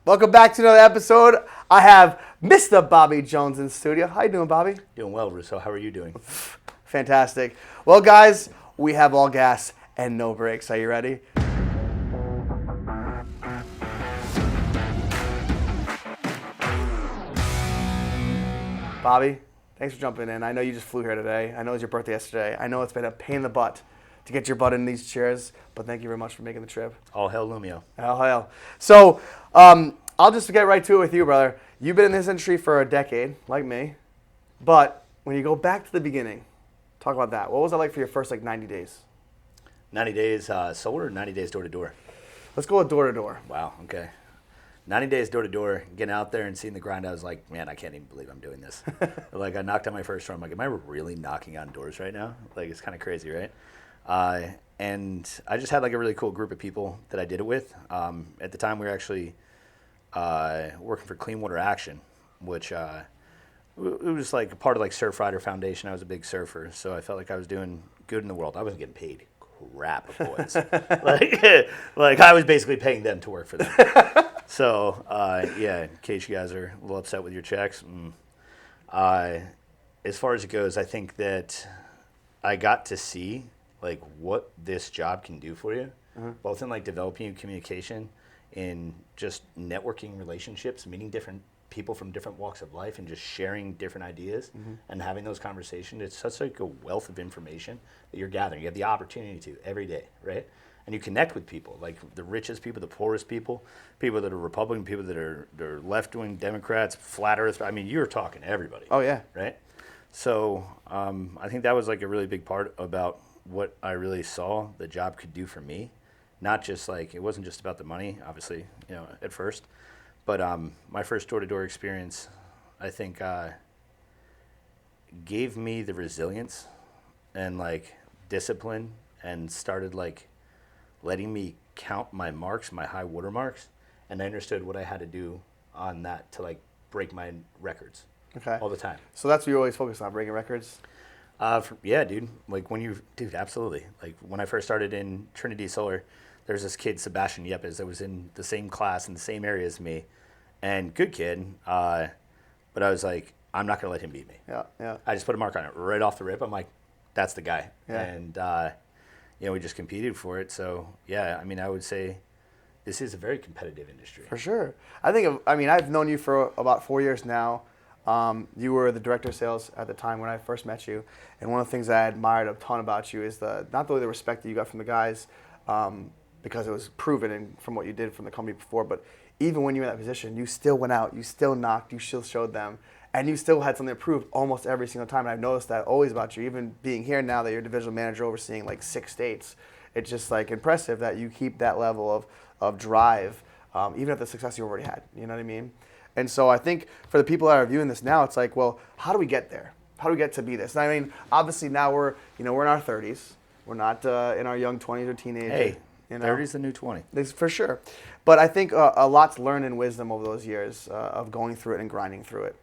Welcome back to another episode. I have Mr. Bobby Jones in the studio. How you doing, Bobby? Doing well, Russo. How are you doing? Fantastic. Well, guys, we have all gas and no brakes. Are you ready? Bobby, thanks for jumping in. I know you just flew here today. I know it was your birthday yesterday. I know it's been a pain in the butt to get your butt in these chairs, but thankyou very much for making the trip. All hail Lumio. All hail. So, I'll just get right to it with you, brother. You've been in this industry for a decade, like me, but when you go back to the beginning, talk about that. What was it like for your first 90 days? 90 days solar or 90 days door to door? Let's go with door to door. Wow, okay. 90 days door to door, getting out there and seeing the grind, I was like, man, I can't even believe I'm doing this. I knocked on my first door. I'm like, am I really knocking on doors right now? It's kind of crazy, right? And I just had a really cool group of people that I did it with. At the time, we were actually working for Clean Water Action, which it was a part of Surf Rider Foundation. I was a big surfer, so I felt like I was doing good in the world. I wasn't getting paid crap, boys. I was basically paying them to work for them. So, in case you guys are a little upset with your checks, as far as it goes, I think that I got to see what this job can do for you, both in developing communication, in just networking relationships, meeting different people from different walks of life, and just sharing different ideas and having those conversations. It's such a wealth of information that you're gathering. You have the opportunity to every day, right? And you connect with people, the richest people, the poorest people, people that are Republican, people that are left-wing Democrats, flat Earth. I mean, you're talking to everybody. Oh, yeah. Right? So I think that was a really big part about what I really saw the job could do for me. Not just it wasn't just about the money, obviously, at first. But my first door-to-door experience, I think, gave me the resilience and discipline, and started letting me count my marks, my high water marks, and I understood what I had to do on that to break my records. Okay. All the time. So that's what you always focus on, breaking records? Yeah, dude. Dude, absolutely. When I first started in Trinity Solar, there's this kid, Sebastian Yepes, that was in the same class in the same area as me, and good kid. But I was I'm not gonna let him beat me. Yeah. I just put a mark on it right off the rip. I'm that's the guy. Yeah. And we just competed for it. So yeah, I would say this is a very competitive industry. For sure. I've known you for about 4 years now. You were the director of sales at the time when I first met you, and one of the things I admired a ton about you is not only the respect that you got from the guys, because it was proven and from what you did from the company before, but even when you were in that position, you still went out, you still knocked, you still showed them, and you still had something to prove almost every single time. And I've noticed that always about you, even being here now that you're divisional manager overseeing 6 states. It's just impressive that you keep that level of drive, even at the success you already had. You know what I mean? And so I think for the people that are viewing this now, it's well, how do we get there? How do we get to be this? And obviously now we're in our 30s. We're not in our young 20s or teenagers. Hey, 30's the new 20. For sure. But I think a lot's learned in wisdom over those years of going through it and grinding through it.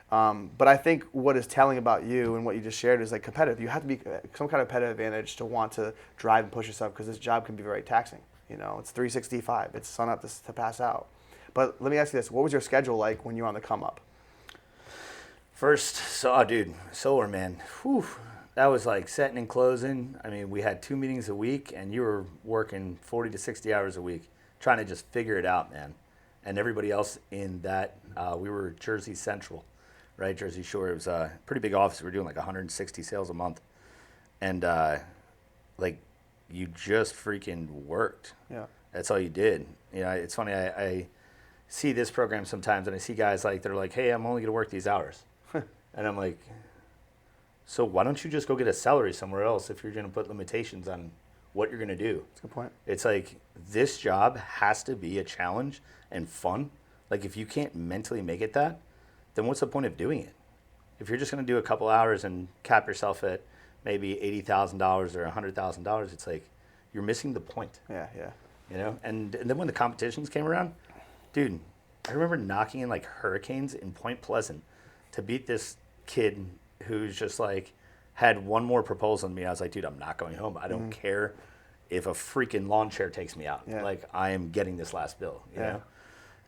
But I think what is telling about you and what you just shared is competitive. You have to be some kind of competitive advantage to want to drive and push yourself, because this job can be very taxing. It's 365. It's sun up to pass out. But let me ask you this. What was your schedule like when you were on the come up? First, dude, solar, man. Whew, that was setting and closing. We had 2 meetings a week, and you were working 40 to 60 hours a week trying to just figure it out, man. And everybody else in that, we were Jersey Central, right? Jersey Shore. It was a pretty big office. We were doing 160 sales a month. And, you just freaking worked. Yeah. That's all you did. It's funny. I see this program sometimes, and I see guys they're hey, I'm only going to work these hours. And I'm so why don't you just go get a salary somewhere else if you're going to put limitations on what you're going to do? That's a good point. It's this job has to be a challenge and fun. If you can't mentally make it that, then what's the point of doing it? If you're just going to do a couple hours and cap yourself at maybe $80,000 or $100,000, it's you're missing the point. Yeah. And then when the competitions came around, dude, I remember knocking in hurricanes in Point Pleasant to beat this kid who's just had one more proposal than me. I was dude, I'm not going home. I don't care if a freaking lawn chair takes me out. Yeah. I am getting this last bill, you know?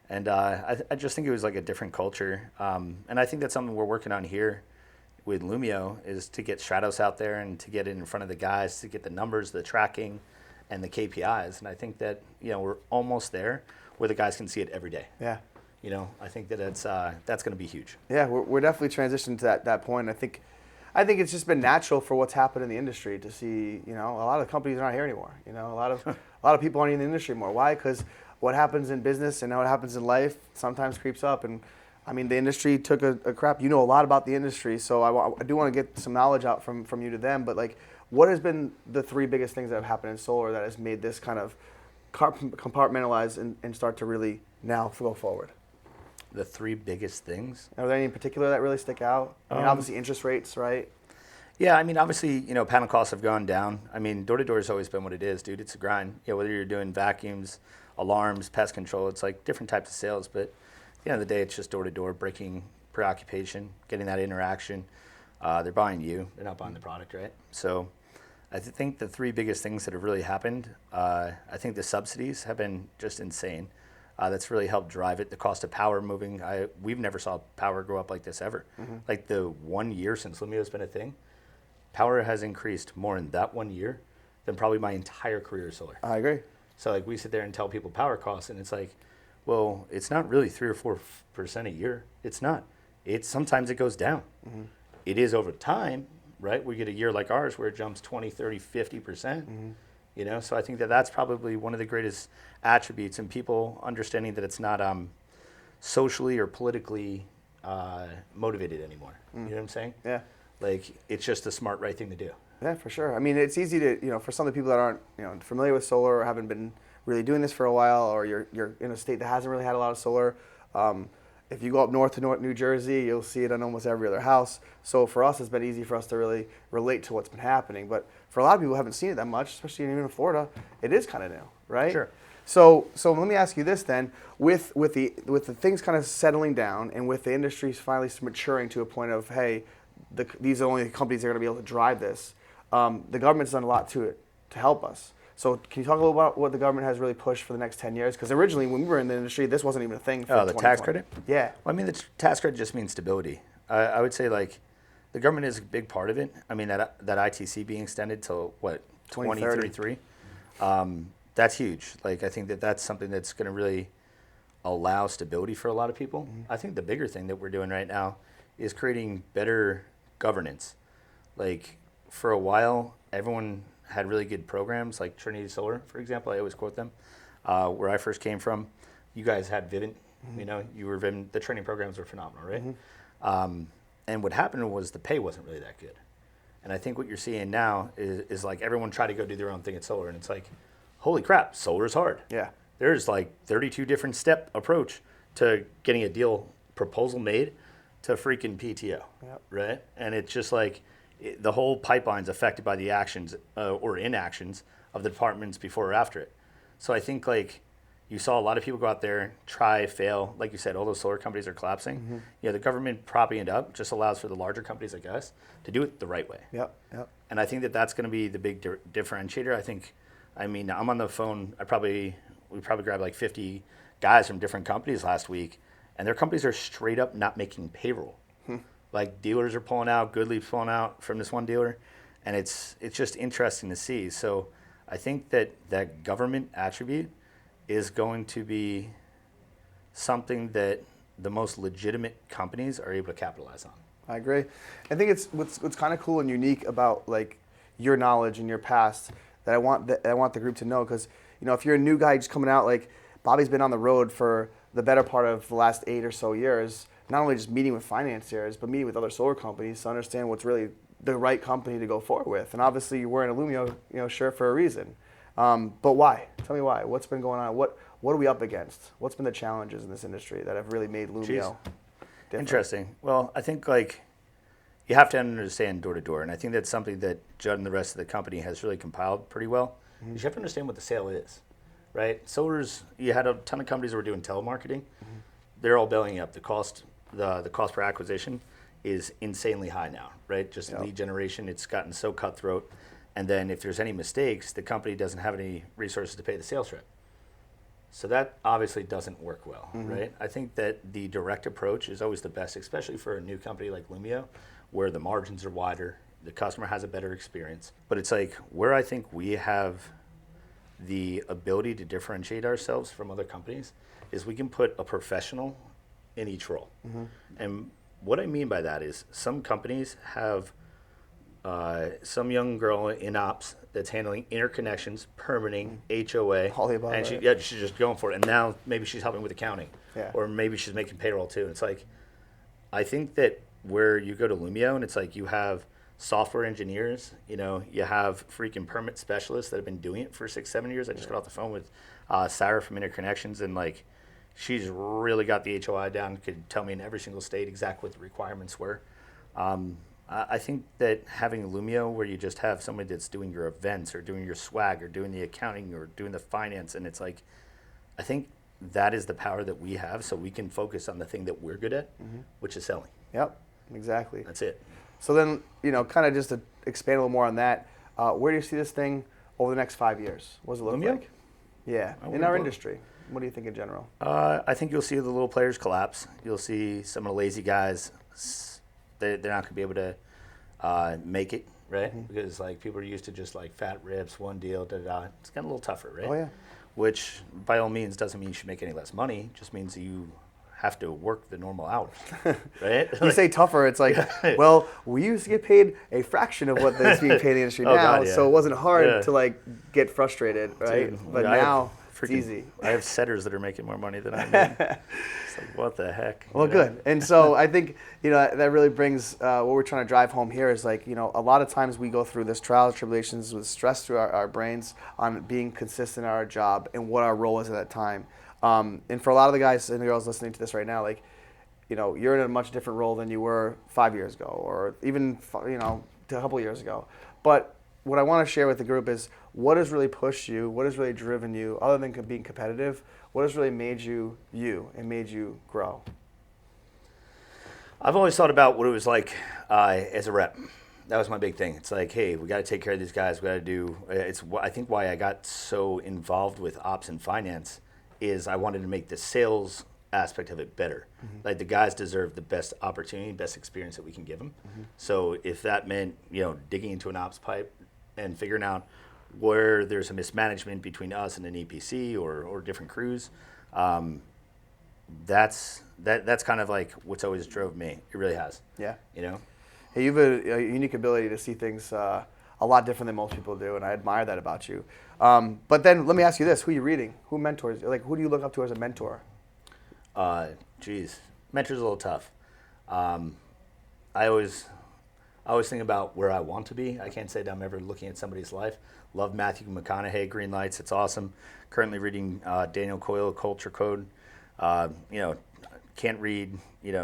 And I just think it was like a different culture. And I think that's something we're working on here with Lumio is to get Stratos out there and to get it in front of the guys, to get the numbers, the tracking, and the KPIs. And I think that, we're almost there where the guys can see it every day. Yeah. I think that that's going to be huge. Yeah, we're definitely transitioning to that point. I think it's just been natural for what's happened in the industry to see, a lot of companies are not here anymore. A lot of people aren't in the industry anymore. Why? Because what happens in business and what happens in life sometimes creeps up. And I mean, the industry took a crap. You know a lot about the industry, so I do want to get some knowledge out from you to them. But like, what has been the three biggest things that have happened in solar that has made this kind of compartmentalize and start to really now go forward? The three biggest things. Are there any in particular that really stick out? I mean, obviously interest rates, right? Yeah, I mean, obviously, panel costs have gone down. I mean, door-to-door has always been what it is, dude. It's a grind. Whether you're doing vacuums, alarms, pest control, it's like different types of sales. But at the end of the day, it's just door-to-door, breaking preoccupation, getting that interaction. They're buying you. They're not buying the product, right? So I think the three biggest things that have really happened, I think the subsidies have been just insane. That's really helped drive it. The cost of power moving, we've never saw power go up like this ever. Mm-hmm. Like the 1 year since Lumio's been a thing, power has increased more in that 1 year than probably my entire career of solar. I agree. So like we sit there and tell people power costs, and it's like, well, it's not really 3 or 4% a year. It's not. Sometimes it goes down. Mm-hmm. It is over time, right? We get a year like ours where it jumps 20, 30, 50%. Mm-hmm. So I think that's probably one of the greatest attributes, and people understanding that it's not socially or politically motivated anymore. You know what I'm saying? Yeah. Like, it's just the smart, right thing to do. Yeah, for sure. I mean, it's easy to, for some of the people that aren't, familiar with solar or haven't been really doing this for a while, or you're in a state that hasn't really had a lot of solar. If you go up north to New Jersey, you'll see it on almost every other house. So for us, it's been easy for us to really relate to what's been happening. But for a lot of people who haven't seen it that much, especially even in Florida, it is kind of new, right? Sure. So let me ask you this then: with the things kind of settling down, and with the industry finally maturing to a point of, hey, these are only the companies that are going to be able to drive this. The government's done a lot to help us. So can you talk a little about what the government has really pushed for the next 10 years? Because originally, when we were in the industry, this wasn't even a thing for the tax credit? Yeah. Well, I mean, the tax credit just means stability. I would say, like, the government is a big part of it. I mean, that ITC being extended till, 2033? That's huge. Like, I think that's something that's going to really allow stability for a lot of people. Mm-hmm. I think the bigger thing that we're doing right now is creating better governance. Like, for a while, everyone had really good programs, like Trinity Solar, for example. I always quote them. Where I first came from, you guys had Vivint. Mm-hmm. You were Vivint. The training programs were phenomenal, right? Mm-hmm. And what happened was the pay wasn't really that good. And I think what you're seeing now is like everyone try to go do their own thing at solar, and it's like, holy crap, solar is hard. Yeah. There's like 32 different step approach to getting a deal proposal made to freaking PTO, yep. Right? And it's just like the whole pipeline's affected by the actions or inactions of the departments before or after it. So I think like you saw a lot of people go out there, try, fail. Like you said, all those solar companies are collapsing. Mm-hmm. The government propping it up just allows for the larger companies like us to do it the right way. Yep. And I think that's going to be the big differentiator. I'm on the phone. We probably grabbed like 50 guys from different companies last week, and their companies are straight up not making payroll. Like dealers are pulling out, Goodleaf's pulling out from this one dealer, and it's just interesting to see. So I think that government attribute is going to be something that the most legitimate companies are able to capitalize on. I agree. I think it's what's kind of cool and unique about like your knowledge and your past that I want the group to know, because if you're a new guy just coming out, like Bobby's been on the road for the better part of the last 8 or so years, not only just meeting with financiers, but meeting with other solar companies to understand what's really the right company to go forward with. And obviously you're wearing a Lumio shirt for a reason. But why? Tell me why. What's been going on? What are we up against? What's been the challenges in this industry that have really made Lumio different? Interesting. Well, I think like you have to understand door to door, and I think that's something that Judd and the rest of the company has really compiled pretty well. Mm-hmm. You have to understand what the sale is, right? Solar's, you had a ton of companies that were doing telemarketing. Mm-hmm. They're all bellying up. The cost per acquisition is insanely high now, right? Just lead generation, it's gotten so cutthroat. And then if there's any mistakes, the company doesn't have any resources to pay the sales rep. So that obviously doesn't work well, right? I think that the direct approach is always the best, especially for a new company like Lumio, where the margins are wider, the customer has a better experience. But it's like where I think we have the ability to differentiate ourselves from other companies is we can put a professional in each role. And what I mean by that is some companies have some young girl in ops that's handling interconnections, permitting, HOA, All the above, and right? she's just going for it. And now maybe she's helping with accounting, Yeah. or maybe she's making payroll too. It's like I think that where you go to Lumio and it's like you have software engineers, you have freaking permit specialists that have been doing it for 6-7 years. I just got off the phone with Sarah from Interconnections, and like she's really got the HOI down, could tell me in every single state exactly what the requirements were. I think that having Lumio where you just have somebody that's doing your events or doing your swag or doing the accounting or doing the finance, and it's like, I think that is the power that we have, so we can focus on the thing that we're good at, which is selling. Yep, exactly. That's it. So then, kind of just to expand a little more on that, where do you see this thing over the next 5 years? What does it look Lumio? like? Yeah, in our industry. What do you think in general? I think you'll see the little players collapse. You'll see some of the lazy guys. They're not going to be able to make it, right? Because like people are used to just like fat rips, one deal, da da da. It's kind of a little tougher, right? Oh yeah. Which by all means doesn't mean you should make any less money. Just means you have to work the normal hours, right? You say tougher, it's like, well, we used to get paid a fraction of what is being paid in the industry Oh, now, God, yeah. so it wasn't hard Yeah. to like get frustrated, right? Dude, But I have now it's freaking- easy. I have setters that are making more money than I make. It's like, what the heck? Well, good. And so I think, that really brings what we're trying to drive home here is like, a lot of times we go through this trials, tribulations with stress through our brains on being consistent at our job and what our role is at that time. And for a lot of the guys and the girls listening to this right now, like, you're in a much different role than you were 5 years ago or even, a couple years ago. But what I want to share with the group is what has really pushed you, what has really driven you, other than being competitive, what has really made you you and made you grow? I've always thought about what it was like as a rep. That was my big thing. It's like, hey, we got to take care of these guys. We got to do. I think why I got so involved with ops and finance is I wanted to make the sales aspect of it better. Like the guys deserve the best opportunity, best experience that we can give them. So if that meant digging into an ops pipe and figuring out where there's a mismanagement between us and an EPC or different crews, that's kind of like what's always drove me. It really has. Yeah. Hey, you have a unique ability to see things a lot different than most people do, and I admire that about you. But then let me ask you this: who are you reading? Who mentors? Like, who do you look up to as a mentor? Mentor's a little tough. I always think about where I want to be. I can't say that I'm ever looking at somebody's life. Love Matthew McConaughey, Green Lights. It's awesome. Currently reading Daniel Coyle, Culture Code. Can't read,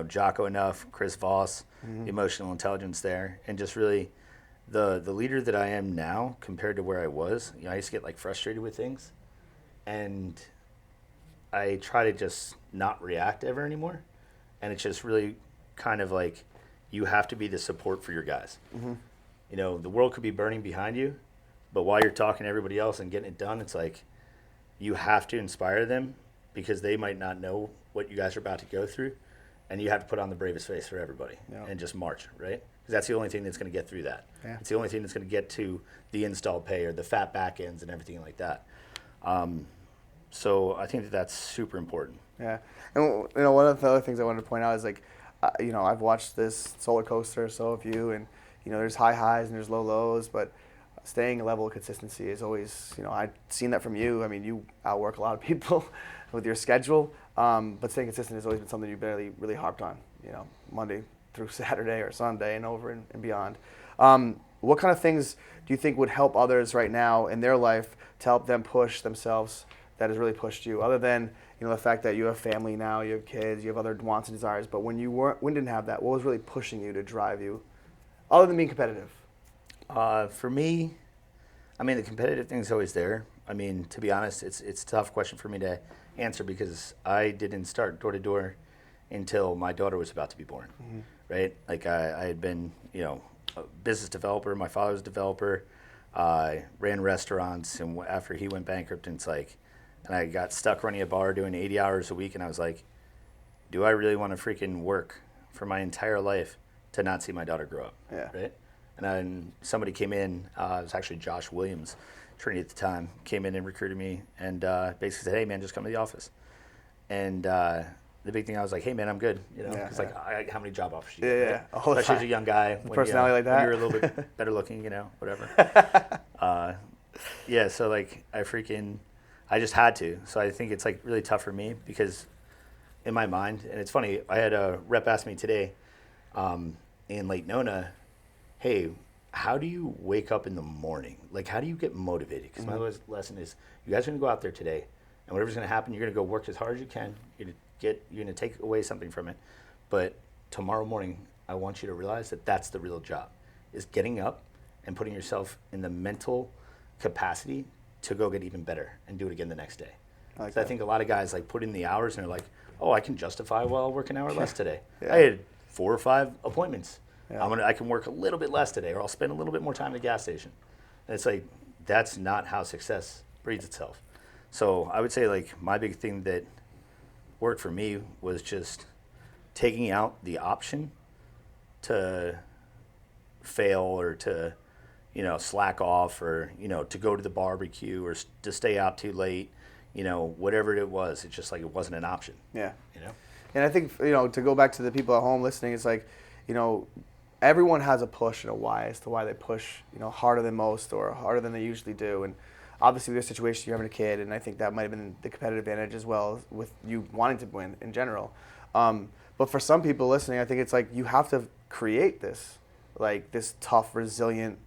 Jocko enough, Chris Voss, Emotional Intelligence there. And just really the leader that I am now compared to where I was, I used to get like frustrated with things. And I try to just not react ever anymore. And it's just really kind of like you have to be the support for your guys. The world could be burning behind you, but while you're talking to everybody else and getting it done, it's like you have to inspire them because they might not know what you guys are about to go through, and you have to put on the bravest face for everybody and just march, right? Because that's the only thing that's going to get through that. Yeah. It's the only thing that's going to get to the install pay or the fat back ends and everything like that. So I think that that's super important. Yeah, and one of the other things I wanted to point out is like, I've watched this roller coaster, so have you, and there's high highs and there's low lows, but staying a level of consistency is always, I've seen that from you. I mean, you outwork a lot of people with your schedule, but staying consistent has always been something you've really harped on, Monday through Saturday or Sunday and over and beyond. What kind of things do you think would help others right now in their life to help them push themselves that has really pushed you, other than the fact that you have family now, you have kids, you have other wants and desires, but when you didn't have that, what was really pushing you to drive you, other than being competitive? For me, the competitive thing's always there. To be honest, it's a tough question for me to answer because I didn't start door to door until my daughter was about to be born, right? Like I had been, a business developer. My father was a developer. I ran restaurants, and after he went bankrupt, it's like and I got stuck running a bar doing 80 hours a week, and I was like, do I really want to freaking work for my entire life to not see my daughter grow up? Yeah. Right? And then somebody came in, it was actually Josh Williams, Trinity at the time, came in and recruited me and basically said, hey, man, just come to the office. And the big thing, I was like, hey, man, I'm good. You know, because how many job offers do you get? Yeah. Right? Especially as a young guy. When, personality like that. When you're a little bit better looking, you know, whatever. Yeah, so like I just had to. So I think it's like really tough for me because in my mind, and it's funny, I had a rep ask me today in Lake Nona, hey, how do you wake up in the morning? Like, how do you get motivated? Because my lesson is, you guys are going to go out there today, and whatever's going to happen, you're going to go work as hard as you can. You're going to take away something from it. But tomorrow morning, I want you to realize that that's the real job, is getting up and putting yourself in the mental capacity to go get even better and do it again the next day. I think a lot of guys like put in the hours and they're like, oh, I can justify, well, I'll work an hour less today. I had 4 or 5 appointments. I can work a little bit less today, or I'll spend a little bit more time at the gas station. And it's like, that's not how success breeds itself. So I would say like my big thing that worked for me was just taking out the option to fail or to, you know, slack off or, you know, to go to the barbecue or to stay out too late, you know, whatever it was. It's just like it wasn't an option. Yeah. You know? And I think, you know, to go back to the people at home listening, it's like, you know, everyone has a push and a why as to why they push, you know, harder than most or harder than they usually do. And obviously, with your situation, you're having a kid, and I think that might have been the competitive advantage as well with you wanting to win in general. But for some people listening, I think it's like you have to create this, like this tough, resilient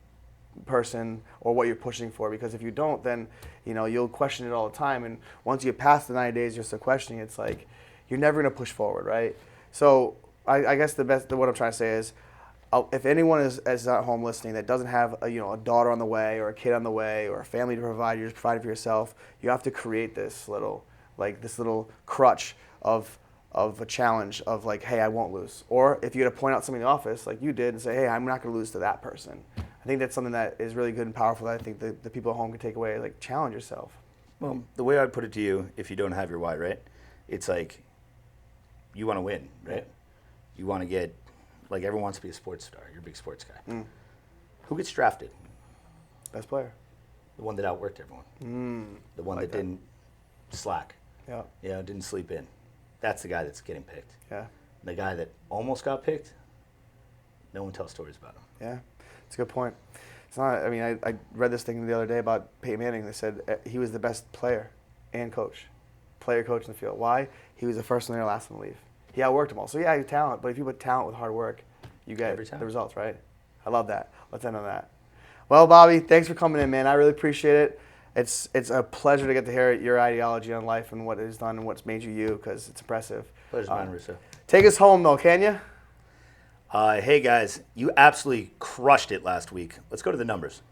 person or what you're pushing for, because if you don't, then, you know, you'll question it all the time. And once you get past the 90 days, you're still questioning, it's like you're never going to push forward, right? So I guess what I'm trying to say is, if anyone is at home listening that doesn't have a daughter on the way or a kid on the way or a family to provide, you're just providing for yourself, you have to create this little crutch of a challenge of like, hey, I won't lose. Or if you had to point out something in the office like you did and say, hey, I'm not going to lose to that person. I think that's something that is really good and powerful that I think the people at home can take away, like challenge yourself. Well, the way I'd put it to you, if you don't have your why, right? It's like you want to win, right? You want to get, like everyone wants to be a sports star. You're a big sports guy. Who gets drafted? Best player. The one that outworked everyone. The one that didn't slack. Yeah. You know, didn't sleep in. That's the guy that's getting picked. Yeah. The guy that almost got picked, no one tells stories about him. Yeah, it's a good point. It's not. I mean, I read this thing the other day about Peyton Manning. They said he was the best player and coach, coach in the field. Why? He was the first one there, last one to leave. He outworked them all. So yeah, you talent, but if you put talent with hard work, you get the results, right? I love that. Let's end on that. Well, Bobby, thanks for coming in, man. I really appreciate it. It's a pleasure to get to hear your ideology on life and what it has done and what's made you you, because it's impressive. Pleasure's mine, Russo. Take us home, though, can you? Hey, guys, you absolutely crushed it last week. Let's go to the numbers.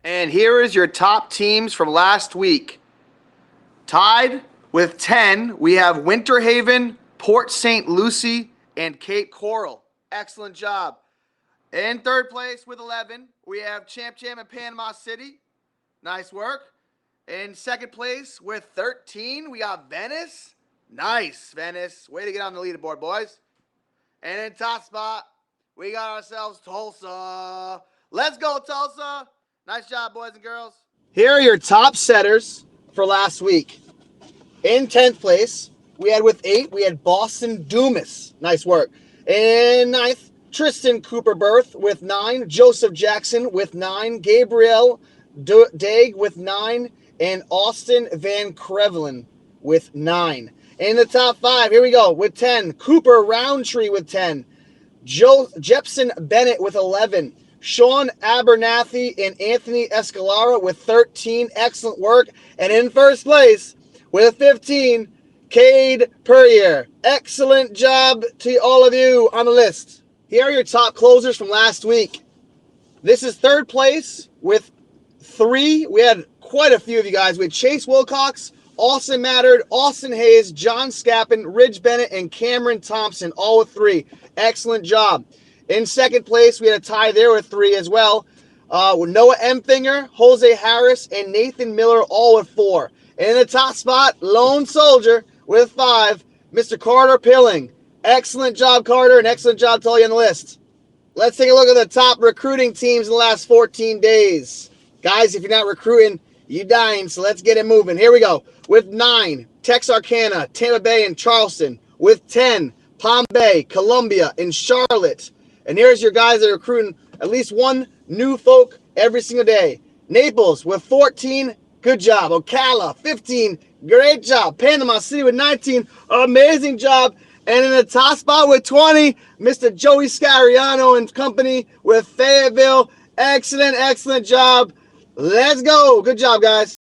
And here is your top teams from last week. Tied with 10, we have Winter Haven, Port St. Lucie, and Cape Coral. Excellent job. In third place with 11, we have Champ and Panama City. Nice work. In second place with 13, we got Venice. Nice, Venice. Way to get on the leaderboard, boys. And in top spot, we got ourselves Tulsa. Let's go, Tulsa. Nice job, boys and girls. Here are your top setters for last week. In 10th place, we had Boston Dumas. Nice work. In 9th, Tristan Cooper Berth with 9. Joseph Jackson with 9. Gabriel Daig with 9. And Austin Van Crevelin with 9. In the top 5, here we go, with 10. Cooper Roundtree with 10. Jepson Bennett with 11. Sean Abernathy and Anthony Escalara with 13. Excellent work. And in first place with 15, Cade Purrier. Excellent job to all of you on the list. Here are your top closers from last week. This is third place with 3. We had quite a few of you guys. We had Chase Wilcox, Austin Mattard, Austin Hayes, John Scappin, Ridge Bennett, and Cameron Thompson, all with 3. Excellent job. In second place, we had a tie there with 3 as well. With Noah Empfinger, Jose Harris, and Nathan Miller, all with 4. And in the top spot, Lone Soldier with 5, Mr. Carter Pilling. Excellent job, Carter, and excellent job to all you on the list. Let's take a look at the top recruiting teams in the last 14 days. Guys, if you're not recruiting, you're dying, so let's get it moving. Here we go. With 9, Texarkana, Tampa Bay, and Charleston. With 10, Palm Bay, Columbia, and Charlotte. And here's your guys that are recruiting at least one new folk every single day. Naples with 14, good job. Ocala, 15, great job. Panama City with 19, amazing job. And in the top spot with 20, Mr. Joey Scariano and company with Fayetteville. Excellent, excellent job. Let's go. Good job, guys.